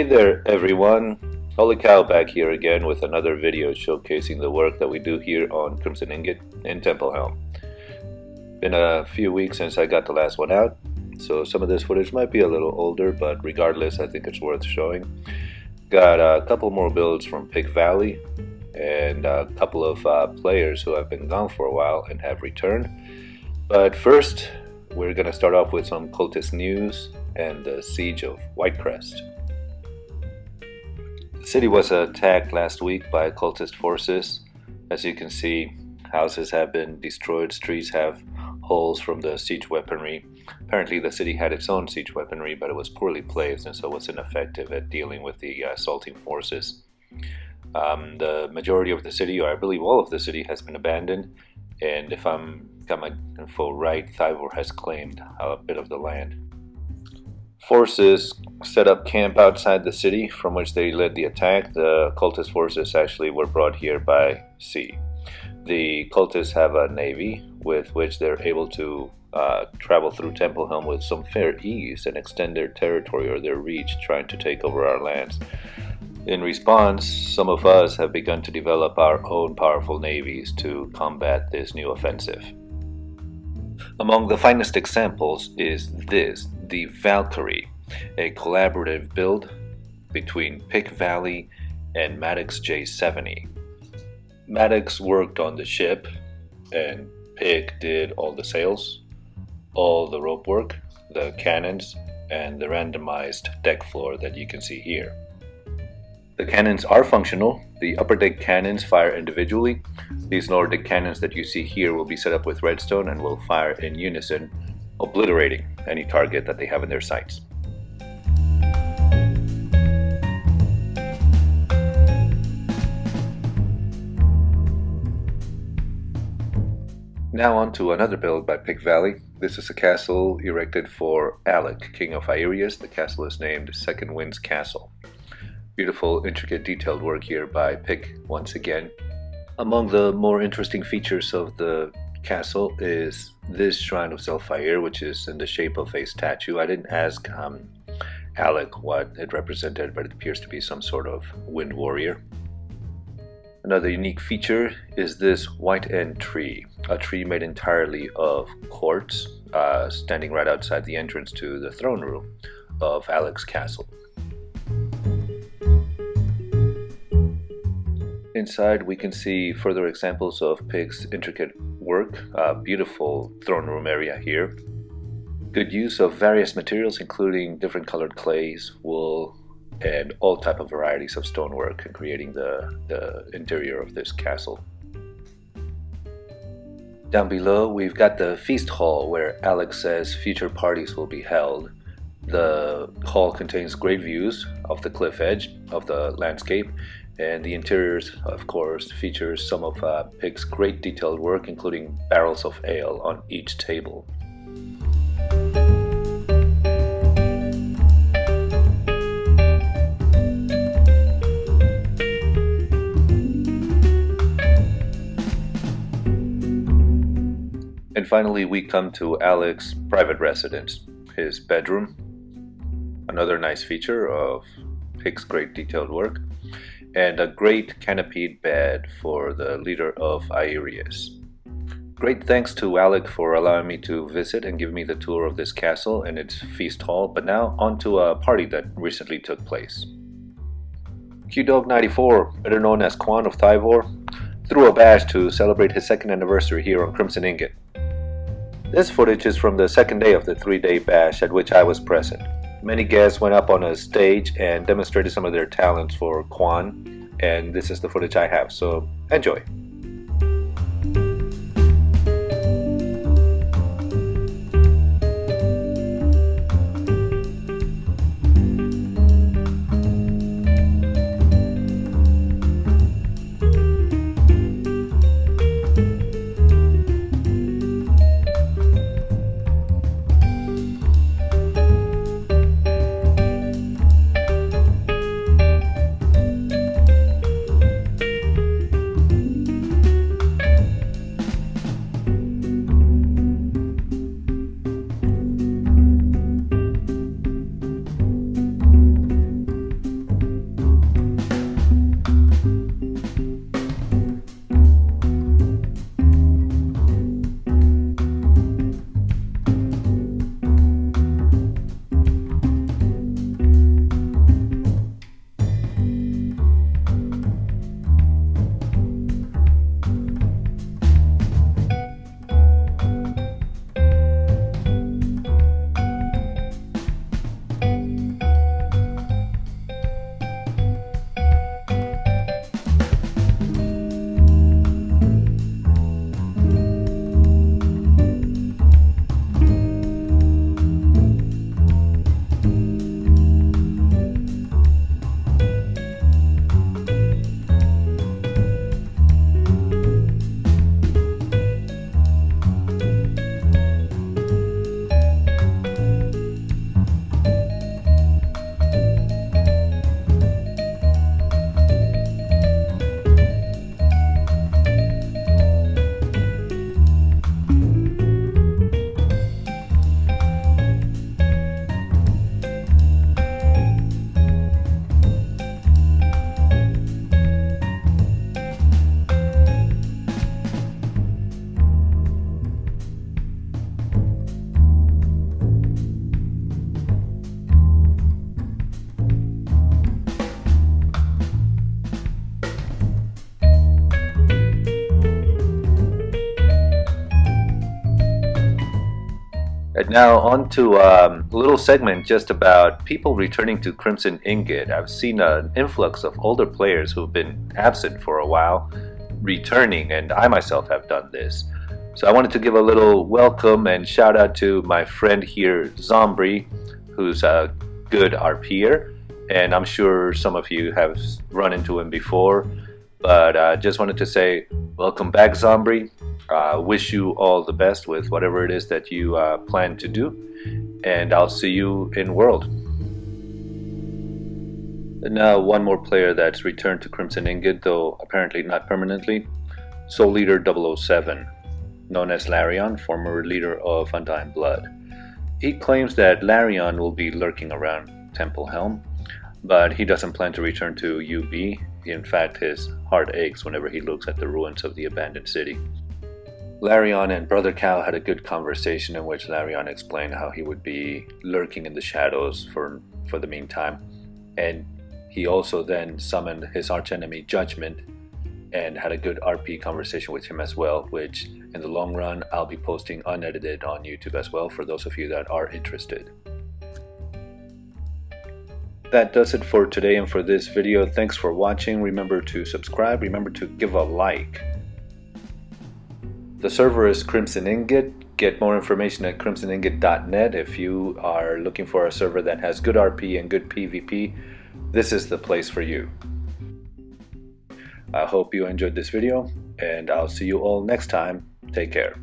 Hey there everyone, Holy Cow back here again with another video showcasing the work that we do here on Crimson Ingot in Templehelm. Been a few weeks since I got the last one out, so some of this footage might be a little older, but regardless I think it's worth showing. Got a couple more builds from Pig Valley and a couple of players who have been gone for a while and have returned. But first we're going to start off with some cultist news and the siege of Whitecrest. The city was attacked last week by cultist forces. As you can see, houses have been destroyed, streets have holes from the siege weaponry. Apparently the city had its own siege weaponry, but it was poorly placed and so was ineffective at dealing with the assaulting forces. The majority of the city, or I believe all of the city, has been abandoned, and if I'm got my info right, Thivor has claimed a bit of the land. Forces set up camp outside the city from which they led the attack. The cultist forces actually were brought here by sea. The cultists have a navy with which they're able to travel through Templehelm with some fair ease and extend their territory or their reach, trying to take over our lands. In response, some of us have begun to develop our own powerful navies to combat this new offensive. Among the finest examples is this, the Valkyrie, a collaborative build between Pig Valley and Maddox J70. Maddox worked on the ship and Pig did all the sails, all the rope work, the cannons, and the randomized deck floor that you can see here. The cannons are functional. The upper deck cannons fire individually. These lower deck cannons that you see here will be set up with redstone and will fire in unison, obliterating any target that they have in their sights. Now on to another build by Pig Valley. This is a castle erected for Alec, King of Aereus. The castle is named Second Wind's Castle. Beautiful, intricate, detailed work here by Pig once again. Among the more interesting features of the castle is this Shrine of Zelfire, which is in the shape of a statue. I didn't ask Alec what it represented, but it appears to be some sort of wind warrior. Another unique feature is this white end tree, a tree made entirely of quartz, standing right outside the entrance to the throne room of Alec's castle. Inside we can see further examples of Pig's intricate work, a beautiful throne room area here. Good use of various materials including different colored clays, wool, and all type of varieties of stonework in creating the interior of this castle. Down below we've got the feast hall where Alex says future parties will be held. The hall contains great views of the cliff edge of the landscape, and the interiors, of course, features some of Pig's great detailed work, including barrels of ale on each table. And finally we come to Alec's private residence, his bedroom. Another nice feature of Pig's great detailed work. And a great canopied bed for the leader of Aereus. Great thanks to Alec for allowing me to visit and give me the tour of this castle and its feast hall, but now on to a party that recently took place. QDog94, better known as Quan of Thivor, threw a bash to celebrate his second anniversary here on Crimson Ingot. This footage is from the second day of the 3-day bash at which I was present. Many guests went up on a stage and demonstrated some of their talents for Quan, and this is the footage I have, so enjoy. Now on to a little segment just about people returning to Crimson Ingot. I've seen an influx of older players who've been absent for a while returning, and I myself have done this. So I wanted to give a little welcome and shout out to my friend here, Zombie, who's a good RPer, and I'm sure some of you have run into him before, but just wanted to say welcome back, Zombie. Wish you all the best with whatever it is that you plan to do, and I'll see you in World. And now one more player that's returned to Crimson Ingot, though apparently not permanently, Soul Leader 007, known as Larion, former leader of Undying Blood. He claims that Larion will be lurking around Temple Helm, but he doesn't plan to return to UB. In fact, his heart aches whenever he looks at the ruins of the abandoned city. Larion and Brother Cal had a good conversation in which Larion explained how he would be lurking in the shadows for the meantime, and he also then summoned his archenemy Judgment and had a good RP conversation with him as well, which in the long run I'll be posting unedited on YouTube as well for those of you that are interested. That does it for today and for this video. Thanks for watching. Remember to subscribe, remember to give a like. The server is Crimson Ingot. Get more information at crimsoningot.net. If you are looking for a server that has good RP and good PvP, this is the place for you. I hope you enjoyed this video, and I'll see you all next time. Take care.